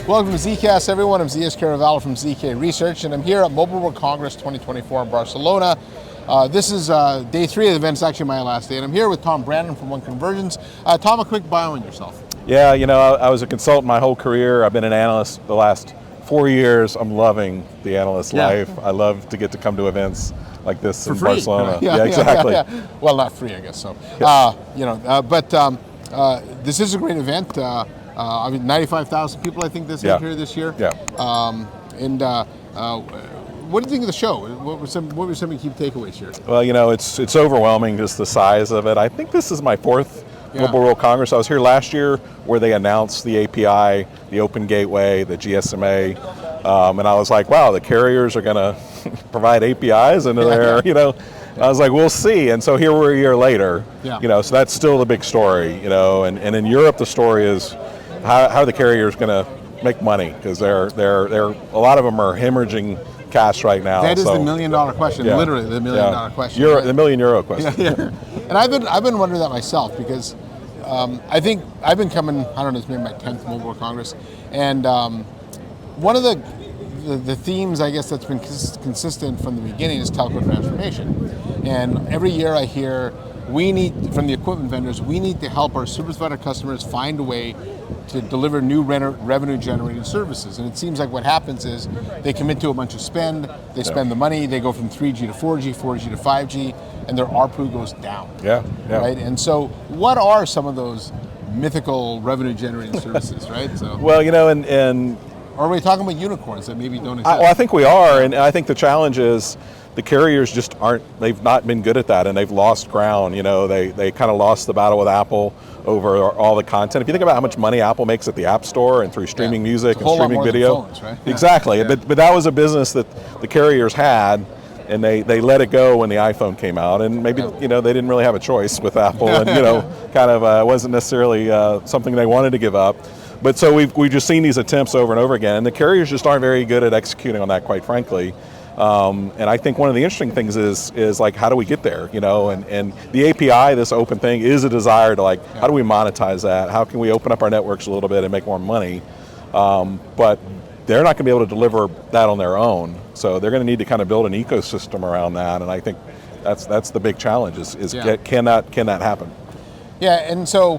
Welcome to ZKast, everyone. I'm Z.S. Caravallo from ZK Research, and I'm here at Mobile World Congress 2024 in Barcelona. This is day 3 of the event. It's actually my last day, and I'm here with Tom Brannen from OnConvergence. Tom, a quick bio on yourself. Yeah, you know, I was a consultant my whole career. I've been an analyst the last 4 years. I'm loving the analyst life. I love to get to come to events like this in Barcelona. Right? Yeah, exactly. Well, not free, I guess. So, this is a great event. I mean, 95,000 people, I think, this year this year. Yeah. What do you think of the show? What were some of the key takeaways here? Well, you know, it's overwhelming, just the size of it. I think this is my 4th Mobile World Congress. I was here last year where they announced the API, the Open Gateway, the GSMA, and I was like, wow, the carriers are going to provide APIs into there, you know. I was like, we'll see, and so here we're a year later, you know, so that's still the big story, you know, and in Europe the story is how are the carriers going to make money, because they're a lot of them are hemorrhaging cash right now. That is the $1 million question, literally the $1 million question. The €1 million question. And I've been wondering that myself, because I think I've been coming, I don't know, it's maybe my 10th Mobile World Congress, and one of the themes, I guess, that's been consistent from the beginning is telco transformation. And every year I hear we need, from the equipment vendors, we need to help our service provider customers find a way to deliver new revenue generating services. And it seems like what happens is they commit to a bunch of spend, they spend the money, they go from 3G to 4G, 4G to 5G, and their ARPU goes down. Right? And so what are some of those mythical revenue generating services, right? So, well, you know, and or are we talking about unicorns that maybe don't exist? Well, I think we are, and I think the challenge is the carriers just they've not been good at that, and they've lost ground. You know, they kind of lost the battle with Apple over all the content. If you think about how much money Apple makes at the App Store and through streaming music and streaming video. Phones, right? Exactly, but that was a business that the carriers had, and they let it go when the iPhone came out, and maybe you know, they didn't really have a choice with Apple, and you know, kind of wasn't necessarily something they wanted to give up. But so we've just seen these attempts over and over again, and the carriers just aren't very good at executing on that, quite frankly. And I think one of the interesting things is like, how do we get there? You know, and the API, this open thing, is a desire to like, how do we monetize that? How can we open up our networks a little bit and make more money? But they're not going to be able to deliver that on their own. So they're going to need to kind of build an ecosystem around that. And I think that's the big challenge can that happen? Yeah, and so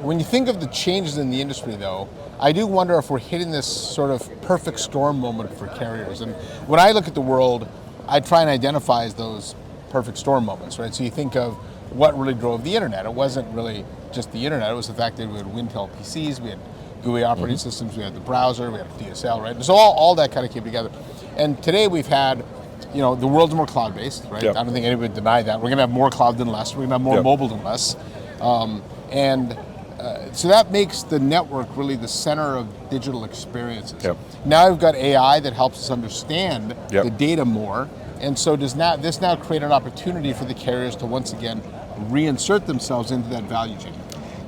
when you think of the changes in the industry, though, I do wonder if we're hitting this sort of perfect storm moment for carriers. And when I look at the world, I try and identify those perfect storm moments, right? So you think of what really drove the internet. It wasn't really just the internet. It was the fact that we had Wintel PCs, we had GUI operating systems, we had the browser, we had DSL, right? So all that kind of came together. And today we've had, you know, the world's more cloud-based, right? I don't think anybody would deny that. We're going to have more cloud than less. We're going to have more mobile than less. So that makes the network really the center of digital experiences. Now we've got AI that helps us understand the data more, and so does this now create an opportunity for the carriers to once again reinsert themselves into that value chain?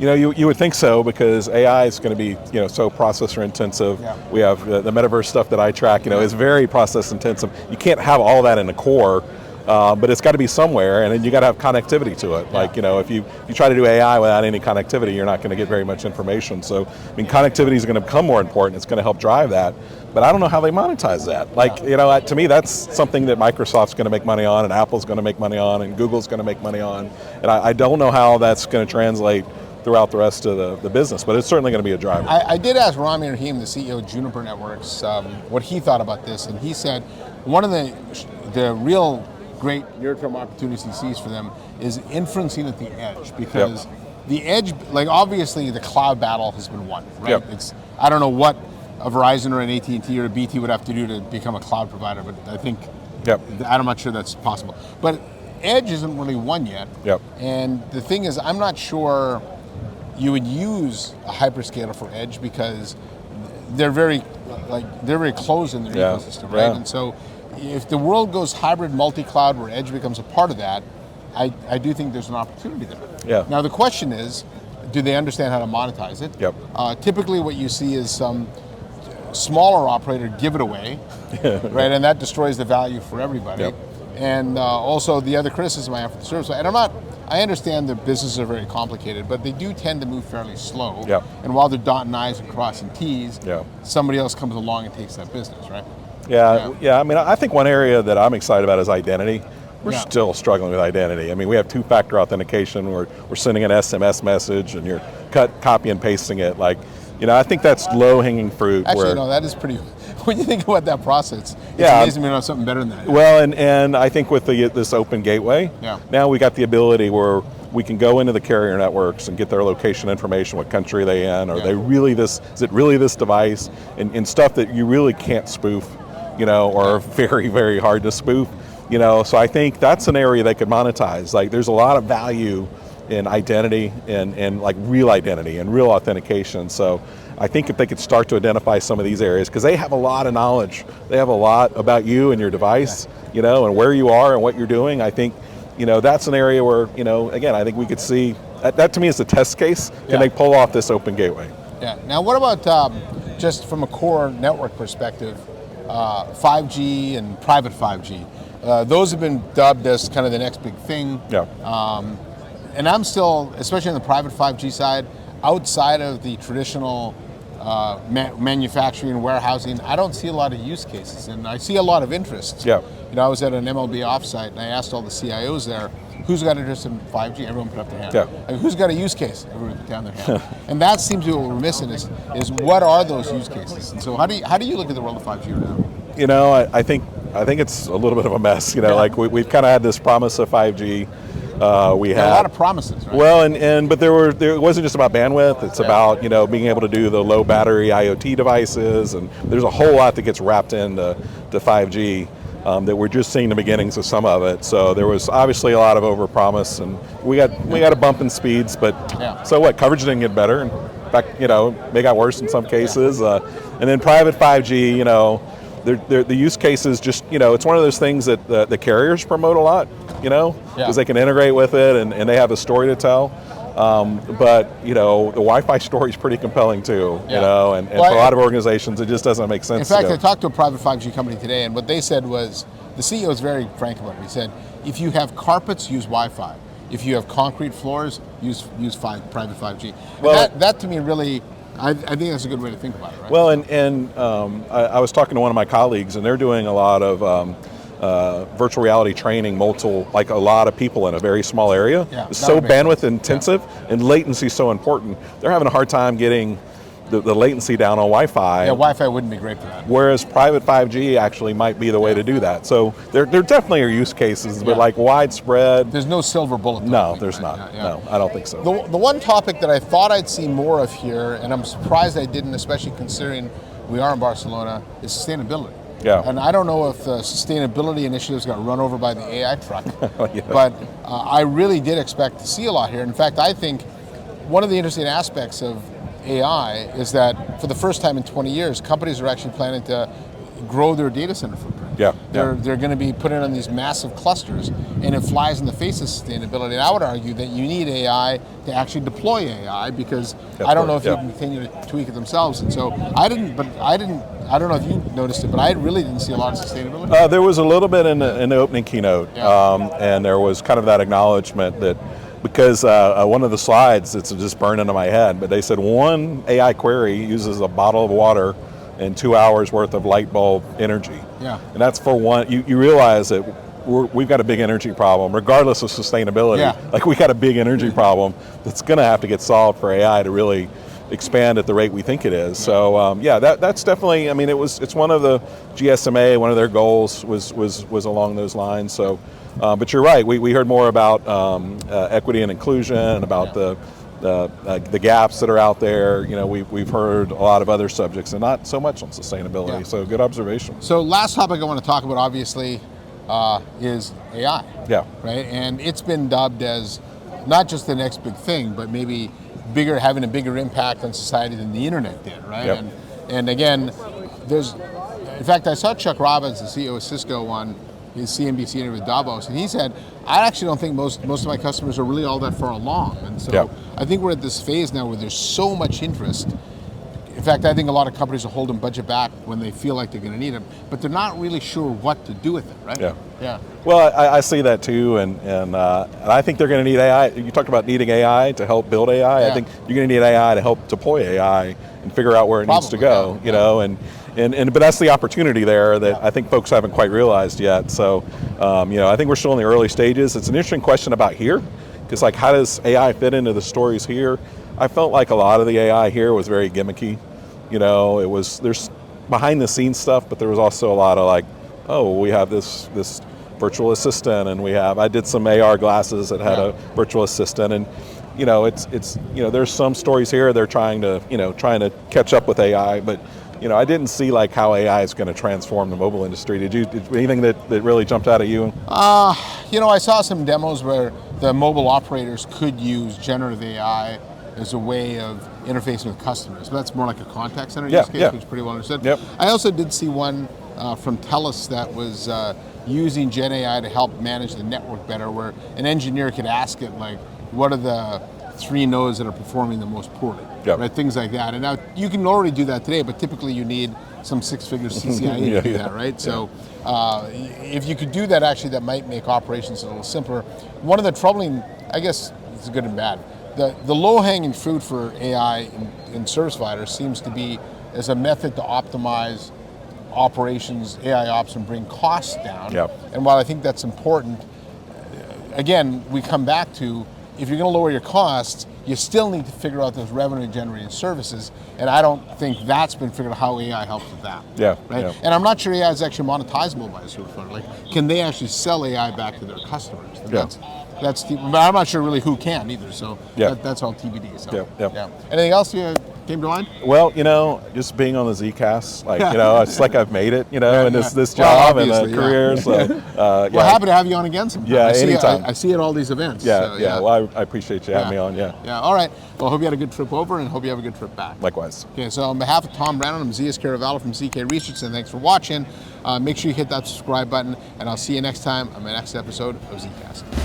You know, you would think so, because AI is going to be, you know, so processor intensive. We have the metaverse stuff that I track, you know, is very process intensive. You can't have all that in the core. But it's got to be somewhere, and then you got to have connectivity to it. Like, you know, if you try to do AI without any connectivity, you're not going to get very much information. So, I mean, connectivity is going to become more important. It's going to help drive that. But I don't know how they monetize that. Like, you know, to me, that's something that Microsoft's going to make money on, and Apple's going to make money on, and Google's going to make money on. And I don't know how that's going to translate throughout the rest of the business, but it's certainly going to be a driver. I did ask Rami Rahim, the CEO of Juniper Networks, what he thought about this, and he said one of the real great near-term opportunities he sees for them is inferencing at the edge, because the edge, like, obviously the cloud battle has been won, right? I don't know what a Verizon or an AT&T or a BT would have to do to become a cloud provider, but I think I'm not sure that's possible. But edge isn't really won yet. And the thing is, I'm not sure you would use a hyperscaler for edge, because they're very closed in their ecosystem, right? And so if the world goes hybrid multi-cloud where edge becomes a part of that, I do think there's an opportunity there. Now the question is, do they understand how to monetize it? Typically what you see is some smaller operator give it away, right? And that destroys the value for everybody. And also the other criticism I have for the service, and I understand the businesses are very complicated, but they do tend to move fairly slow. Yeah. And while they're dotting I's and crossing T's, Yeah. somebody else comes along and takes that business, right? Yeah. I mean, I think one area that I'm excited about is identity. We're Yeah. still struggling with identity. I mean, we have two-factor authentication. We're sending an SMS message, and you're copy and pasting it. Like, I think that's low-hanging fruit. Actually, no, that is pretty. When you think about that process, it's Yeah. amazing we don't have something better than that. Well, and I think with this open gateway, Yeah. now we got the ability where we can go into the carrier networks and get their location information, what country they in, are Yeah. they really this, is it really this device, and stuff that you really can't spoof, or very, very hard to spoof, so I think that's an area they could monetize. Like, there's a lot of value in identity and like real identity and real authentication. So I think if they could start to identify some of these areas, because they have a lot of knowledge, they have a lot about you and your device, and where you are and what you're doing. I think, that's an area where, again, I think we could see, that to me is the test case. Can they pull off this open gateway? Yeah. Now, what about just from a core network perspective, 5G and private 5G? Those have been dubbed as kind of the next big thing. Yeah. And I'm still, especially on the private 5G side, outside of the traditional manufacturing, warehousing, I don't see a lot of use cases, and I see a lot of interest. Yeah. I was at an MLB offsite, and I asked all the CIOs there, who's got interest in 5G? Everyone put up their hand. Yeah. Like, who's got a use case? Everyone put down their hand. And that seems to be what we're missing is what are those use cases? And so how do you look at the world of 5G right now? I think it's a little bit of a mess. Like we've kind of had this promise of 5G. We had a lot of promises, right? Well, but it wasn't just about bandwidth. It's about being able to do the low battery IoT devices, and there's a whole lot that gets wrapped into 5G that we're just seeing the beginnings of some of it. So there was obviously a lot of overpromise, and we got a bump in speeds. But so what? Coverage didn't get better. In fact, they got worse in some cases. And then private 5G, the use cases just, it's one of those things that the carriers promote a lot, because they can integrate with it and they have a story to tell. But, the Wi-Fi story is pretty compelling too, and for a lot of organizations, it just doesn't make sense. In fact, I talked to a private 5G company today, and what they said was, the CEO is very frank about it. He said, if you have carpets, use Wi-Fi. If you have concrete floors, use private 5G. Well, that to me really, I think that's a good way to think about it, right? Well, I was talking to one of my colleagues, and they're doing a lot of virtual reality training, like a lot of people in a very small area. Yeah, it's so bandwidth intensive, and latency is so important. They're having a hard time getting the latency down on Wi-Fi. Yeah, Wi-Fi wouldn't be great for that. Whereas private 5G actually might be the way to do that. So there definitely are use cases, but like widespread. There's no silver bullet. No, there's not. No, I don't think so. The one topic that I thought I'd see more of here, and I'm surprised I didn't, especially considering we are in Barcelona, is sustainability. Yeah. And I don't know if the sustainability initiatives got run over by the AI truck, but I really did expect to see a lot here. In fact, I think one of the interesting aspects of AI is that for the first time in 20 years, companies are actually planning to grow their data center footprint. They're going to be putting on these massive clusters, and it flies in the face of sustainability. And I would argue that you need AI to actually deploy AI, because I don't know if you can continue to tweak it themselves. And so I don't know if you noticed it, but I really didn't see a lot of sustainability. There was a little bit in the opening keynote, and there was kind of that acknowledgement that, because one of the slides, it's just burned into my head, but they said one AI query uses a bottle of water and 2 hours worth of light bulb energy. Yeah. And that's for one. You realize that we've got a big energy problem, regardless of sustainability. Yeah. Like, we got a big energy problem that's going to have to get solved for AI to really expand at the rate we think it is. So that's definitely. I mean, it's one of the GSMA. One of their goals was along those lines. So, but you're right. We heard more about equity and inclusion, and about the gaps that are out there. We've heard a lot of other subjects, and not so much on sustainability. Yeah. So good observation. So last topic I want to talk about, obviously, is AI. Yeah. Right, and it's been dubbed as not just the next big thing, but maybe having a bigger impact on society than the internet did. Right. Yep. And again, in fact, I saw Chuck Robbins, the CEO of Cisco, on his CNBC interview with Davos, and he said, I actually don't think most of my customers are really all that far along. And so I think we're at this phase now where there's so much interest. In fact, I think a lot of companies are holding budget back when they feel like they're going to need them, but they're not really sure what to do with it, right? Yeah. Yeah. Well, I see that too, and I think they're going to need AI. You talked about needing AI to help build AI. Yeah. I think you're going to need AI to help deploy AI and figure out where it needs to go. Yeah. You know, and but that's the opportunity there that I think folks haven't quite realized yet. So, you know, I think we're still in the early stages. It's an interesting question about here, because like, how does AI fit into the stories here? I felt like a lot of the AI here was very gimmicky. You know, there's behind the scenes stuff, but there was also a lot of like, oh, we have this virtual assistant, and I did some AR glasses that had a virtual assistant, and you know, it's you know, there's some stories here they're trying to catch up with AI, but you know, I didn't see like how AI is going to transform the mobile industry. Did anything that really jumped out at you? You know, I saw some demos where the mobile operators could use generative AI as a way of interfacing with customers. But that's more like a contact center use case, which is pretty well understood. Yep. I also did see one from TELUS that was using Gen AI to help manage the network better, where an engineer could ask it, like, what are the 3 nodes that are performing the most poorly, right? Things like that. And now you can already do that today, but typically you need some 6-figure CCIE to do that, right? So if you could do that, actually, that might make operations a little simpler. One of the troubling, I guess it's good and bad, the low-hanging fruit for AI in service providers seems to be as a method to optimize operations, AI ops, and bring costs down. And while I think that's important, again, we come back to, if you're going to lower your costs, you still need to figure out those revenue-generating services, and I don't think that's been figured out how AI helps with that. Right? And I'm not sure AI is actually monetizable by a service provider. Like, can they actually sell AI back to their customers? But I'm not sure really who can either. So that's all TBD. So Anything else you came to mind? Well, you know, just being on the ZKast, like, you know, it's like I've made it, you know, in this job and career. So, well, happy to have you on again sometime. Anytime. I see you at all these events. Well, I appreciate you having me on. All right. Well, I hope you had a good trip over, and hope you have a good trip back. Likewise. Okay. So on behalf of Tom Brannen, I'm Zias Caravallo from ZK Research, and thanks for watching. Make sure you hit that subscribe button, and I'll see you next time on my next episode of ZKast.